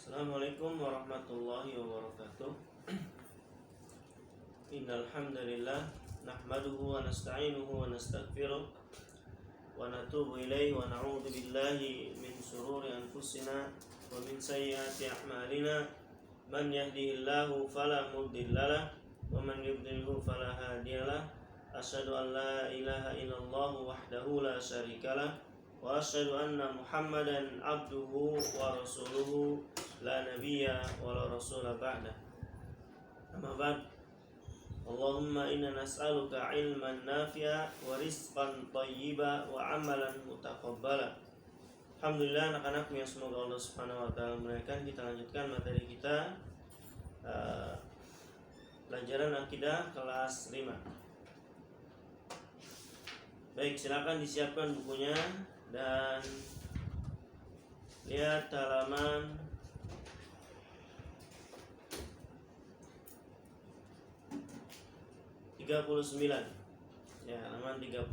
Assalamualaikum warahmatullahi wabarakatuh. Innal hamdalillah nahmaduhu wa nasta'inuhu wa nastaghfiruh wa natubu ilaihi wa na'udzu billahi min shururi anfusina wa min sayyiati a'malina. Man yahdihillahu fala mudhillalah wa man yudhlilhu fala hadiyalah. Asyhadu an la ilaha illallah wahdahu la syarikalah wa asyhadu anna Muhammadan abduhu wa rasuluhu la nabiyya wa la rasula ba'da. Amma ba'd. Allahumma inna nas'aluka ilman nafi'a wa rizqan thayyiba wa amalan mutaqabbala. Alhamdulillah, anak-anak yang semoga Allah Subhanahu wa taala memberkahi. Kita lanjutkan materi kita, pelajaran akidah kelas 5. Baik, silakan disiapkan bukunya dan lihat halaman 39. Ya, halaman 39.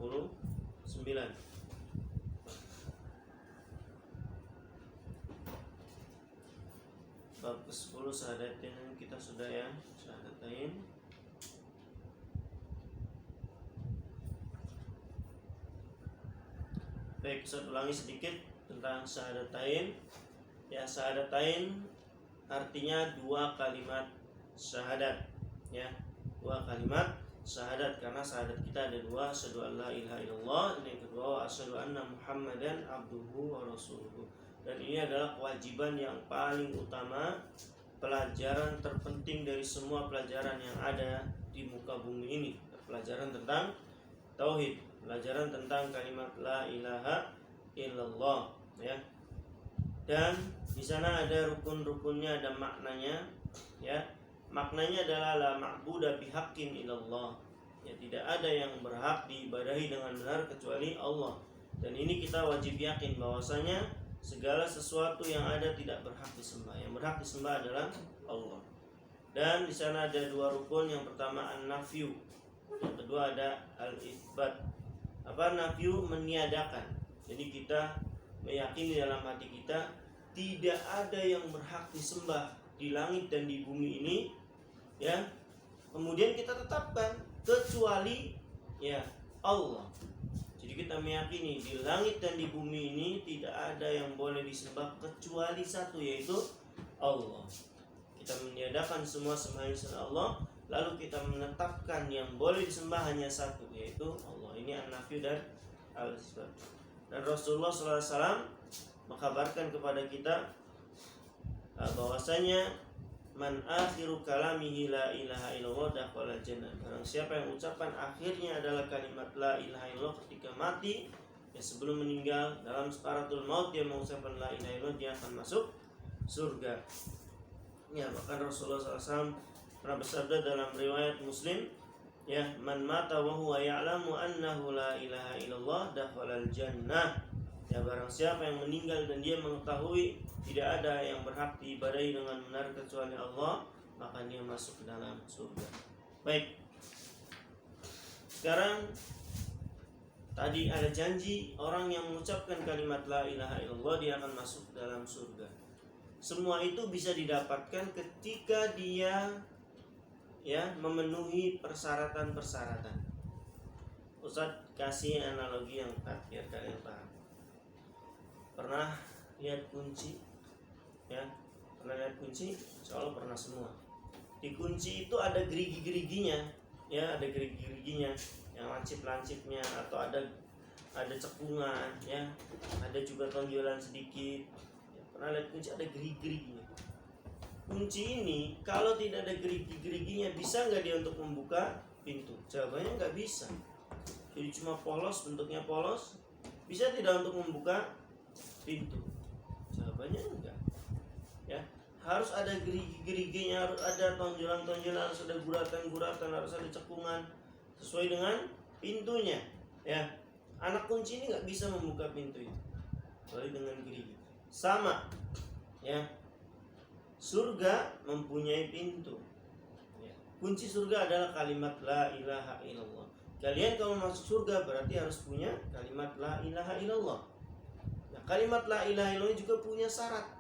Bab ke-10 syahadatain kita sudah ya, syahadatain. Baik, saya ulangi sedikit tentang syahadatain. Ya, syahadatain artinya dua kalimat syahadat. Ya, dua kalimat syahadat, karena syahadat kita ada dua, asyhadu an la ilaha illallah, dan yang kedua asyhadu anna Muhammadan abduhu wa rasuluhu. Dan ini adalah kewajiban yang paling utama, pelajaran terpenting dari semua pelajaran yang ada di muka bumi ini. Pelajaran tentang tauhid, pelajaran tentang kalimat la ilaha illallah, ya. Dan di sana ada rukun-rukunnya, ada maknanya, ya. Maknanya adalah la ma'buda bihaqqin illallah. Ya, tidak ada yang berhak diibadahi dengan benar kecuali Allah. Dan ini kita wajib yakin bahwasanya segala sesuatu yang ada tidak berhak disembah. Yang berhak disembah adalah Allah. Dan di sana ada dua rukun. Yang pertama an-nafyu, yang kedua ada al-itsbat. Apa nafyu? Meniadakan. Jadi kita meyakini dalam hati kita tidak ada yang berhak disembah di langit dan di bumi ini, ya. Kemudian kita tetapkan kecuali ya Allah. Jadi kita meyakini di langit dan di bumi ini tidak ada yang boleh disembah kecuali satu, yaitu Allah. Kita meniadakan semua sembahan selain Allah, lalu kita menetapkan yang boleh disembah hanya satu, yaitu Allah. Ini an-nafyu dan al-itsbat. Dan Rasulullah SAW mengkabarkan kepada kita bahwasanya man akhiru kalamihi la ilaha illallah dakhala jannah. Barang siapa yang ucapan akhirnya adalah kalimat la ilaha illallah ketika mati, ya sebelum meninggal dalam sakaratul maut dia mengucapkan la ilaha illallah, dia akan masuk surga. Ya, bahkan Rasulullah SAW pernah bersabda dalam riwayat Muslim, ya, man mata wa huwa ya'lamu annahu la ilaha illallah dakhala jannah. Ya, barang siapa yang meninggal dan dia mengetahui tidak ada yang berhak diibadahi dengan benar kecuali Allah, maka dia masuk ke dalam surga. Baik. Sekarang tadi ada janji orang yang mengucapkan kalimat la ilaha illallah dia akan masuk ke dalam surga. Semua itu bisa didapatkan ketika dia ya memenuhi persyaratan-persyaratan. Ustaz kasih analogi yang biar kalian paham. Pernah lihat kunci? Ya, pernah lihat kunci? Insya Allah pernah semua. Di kunci itu ada gerigi-geriginya, ya, ada gerigi-geriginya, yang lancip-lancipnya, atau ada cekungan, ya, ada juga tonjolan sedikit. Ya, pernah lihat kunci ada gerigi-geriginya. Kunci ini kalau tidak ada gerigi-geriginya, bisa nggak dia untuk membuka pintu? Jawabannya nggak bisa. Jadi cuma polos, bentuknya polos, bisa tidak untuk membuka pintu? Jawabannya enggak. Ya, harus ada gerigi-geriginya, harus ada tonjolan-tonjolan, harus ada guratan-guratan, harus ada cekungan sesuai dengan pintunya. Ya, anak kunci ini nggak bisa membuka pintu itu kecuali dengan gerigi. Sama, ya. Surga mempunyai pintu. Ya. Kunci surga adalah kalimat la ilaha illallah. Kalian kalau masuk surga berarti harus punya kalimat la ilaha illallah. Kalimat la ilaha illallah juga punya syarat.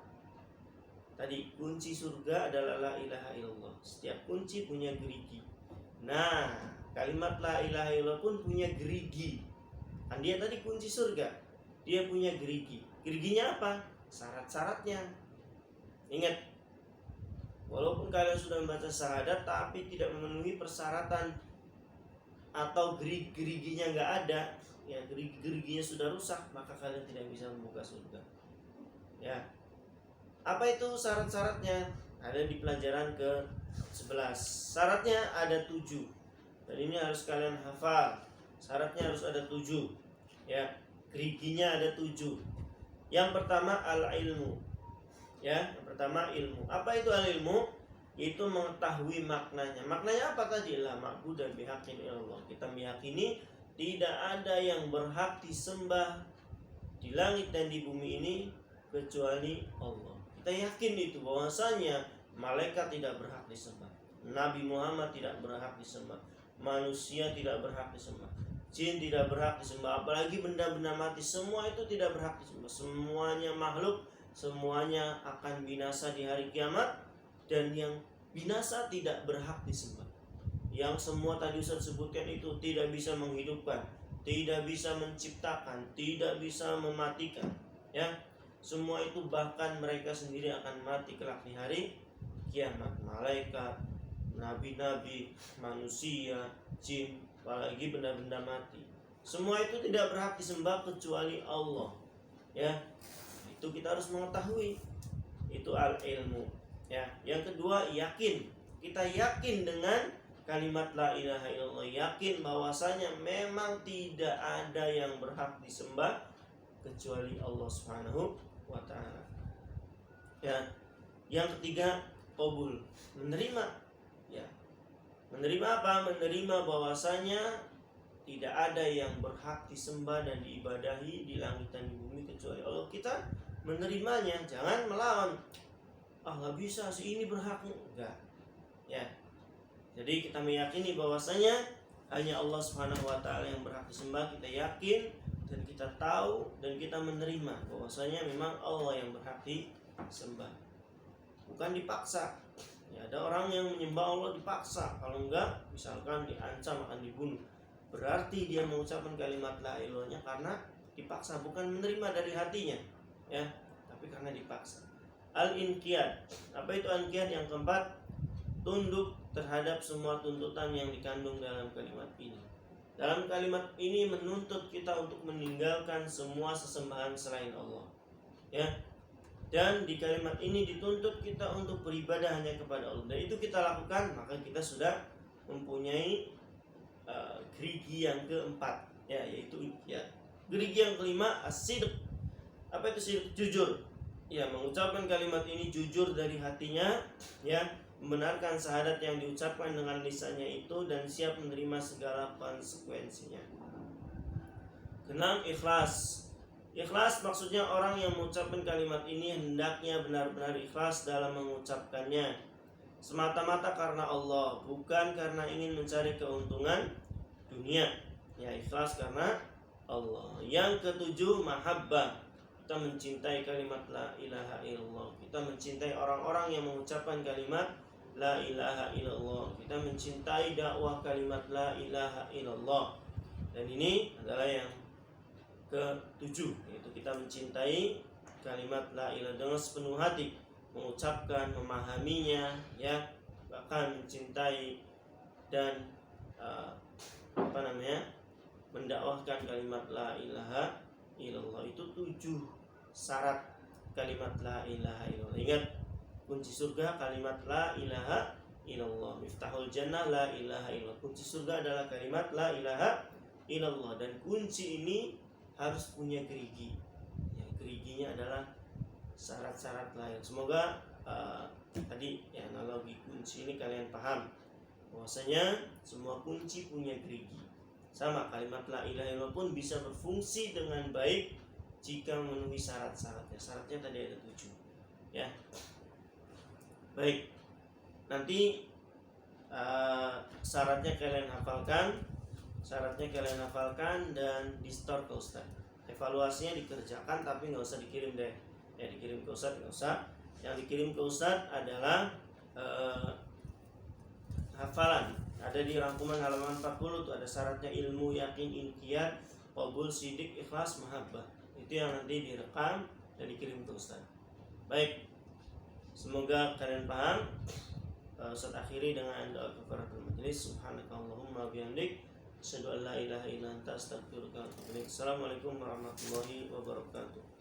Tadi kunci surga adalah la ilaha illallah. Setiap kunci punya gerigi. Nah, kalimat la ilaha illallah pun punya gerigi. Kan dia tadi kunci surga, dia punya gerigi. Geriginya apa? Syarat-syaratnya. Ingat, walaupun kalian sudah membaca syahadat tapi tidak memenuhi persyaratan atau geriginya nggak ada, ya geriginya sudah rusak, maka kalian tidak bisa membuka surga. Ya, apa itu syarat-syaratnya? Ada di pelajaran ke-11. Syaratnya ada 7. Dan ini harus kalian hafal. Syaratnya harus ada 7. Ya, geriginya ada 7. Yang pertama al-ilmu. Ya, yang pertama ilmu. Apa itu al-ilmu? Itu mengetahui maknanya. Maknanya apa tadi? La ma'budu bihaqqin illallah. Kita meyakini tidak ada yang berhak disembah di langit dan di bumi ini kecuali Allah. Kita yakin itu, bahwasanya malaikat tidak berhak disembah, Nabi Muhammad tidak berhak disembah, manusia tidak berhak disembah, jin tidak berhak disembah, apalagi benda-benda mati, semua itu tidak berhak disembah. Semuanya makhluk, semuanya akan binasa di hari kiamat, dan yang binasa tidak berhak disembah. Yang semua tadi Ustaz sebutkan itu tidak bisa menghidupkan, tidak bisa menciptakan, tidak bisa mematikan, ya. Semua itu bahkan mereka sendiri akan mati kelak di hari kiamat. Malaikat, nabi-nabi, manusia, jin, apalagi benda-benda mati. Semua itu tidak berhak disembah kecuali Allah. Ya. Itu kita harus mengetahui. Itu al-ilmu. Ya. Yang kedua, yakin. Kita yakin dengan kalimat la ilaha illallah, yakin bahwasanya memang tidak ada yang berhak disembah kecuali Allah Subhanahu wa taala. Ya. Yang ketiga, qabul, menerima. Ya. Menerima apa? Menerima bahwasanya tidak ada yang berhak disembah dan diibadahi di langit dan di bumi kecuali Allah. Kita menerimanya, jangan melawan. Nggak bisa, si ini berhak. Enggak. Ya. Jadi kita meyakini bahwasanya hanya Allah Subhanahu wa taala yang berhak disembah. Kita yakin dan kita tahu dan kita menerima bahwasanya memang Allah yang berhak disembah. Bukan dipaksa. Ya, ada orang yang menyembah Allah dipaksa. Kalau enggak, misalkan diancam akan dibunuh, berarti dia mengucapkan kalimat la ilahnya karena dipaksa, bukan menerima dari hatinya, ya, tapi karena dipaksa. Al-inqiyad. Apa itu al-inqiyad? Yang keempat, tunduk terhadap semua tuntutan yang dikandung dalam kalimat ini. Dalam kalimat ini menuntut kita untuk meninggalkan semua sesembahan selain Allah. Ya. Dan di kalimat ini dituntut kita untuk beribadah hanya kepada Allah. Dan itu kita lakukan, maka kita sudah mempunyai gerigi yang keempat, ya, yaitu ya. Gerigi yang kelima, as-sidq. Apa itu sidq? Jujur. Ya, mengucapkan kalimat ini jujur dari hatinya, ya, membenarkan syahadat yang diucapkan dengan lisannya itu dan siap menerima segala konsekuensinya. Keenam, ikhlas. Ikhlas maksudnya orang yang mengucapkan kalimat ini hendaknya benar-benar ikhlas dalam mengucapkannya, semata-mata karena Allah, bukan karena ingin mencari keuntungan dunia. Ya, ikhlas karena Allah. Yang ketujuh, mahabbah. Kita mencintai kalimat la ilaha illallah. Kita mencintai orang-orang yang mengucapkan kalimat la ilaha illallah. Kita mencintai dakwah kalimat la ilaha illallah. Dan ini adalah yang ketujuh, yaitu kita mencintai kalimat la ilaha dengan sepenuh hati, mengucapkan, memahaminya, ya, bahkan mencintai dan mendakwahkan kalimat la ilaha illallah. Itu 7 syarat kalimat la ilaha illallah. Ingat, kunci surga kalimat la ilaha illallah. Miftahul jannah la ilaha illallah. Kunci surga adalah kalimat la ilaha illallah. Dan kunci ini harus punya gerigi. Ya, geriginya adalah syarat-syarat lain. Semoga tadi ya, analogi kunci ini kalian paham. Bahwasanya semua kunci punya gerigi. Sama, kalimat la ilaha illallah pun bisa berfungsi dengan baik jika memenuhi syarat-syaratnya. Syaratnya tadi ada 7. Ya. Baik. Nanti syaratnya kalian hafalkan. Dan di store ke Ustaz. Evaluasinya dikerjakan tapi nggak usah dikirim deh. Ya, dikirim ke Ustaz nggak usah. Yang dikirim ke Ustadz adalah hafalan. Ada di rangkuman halaman 40 tuh, ada syaratnya ilmu, yakin, inqiyad, qabul, sidik, ikhlas, mahabbah. Itu yang nanti direkam dan dikirim ke Ustaz. Baik, semoga kalian paham. Ustaz akhiri dengan doa kafaratul majelis. Subhanakallahumma bihamdik, asyhadu an la ilaha illa anta, astaghfiruka wa atubu ilaik. Assalamualaikum warahmatullahi wabarakatuh.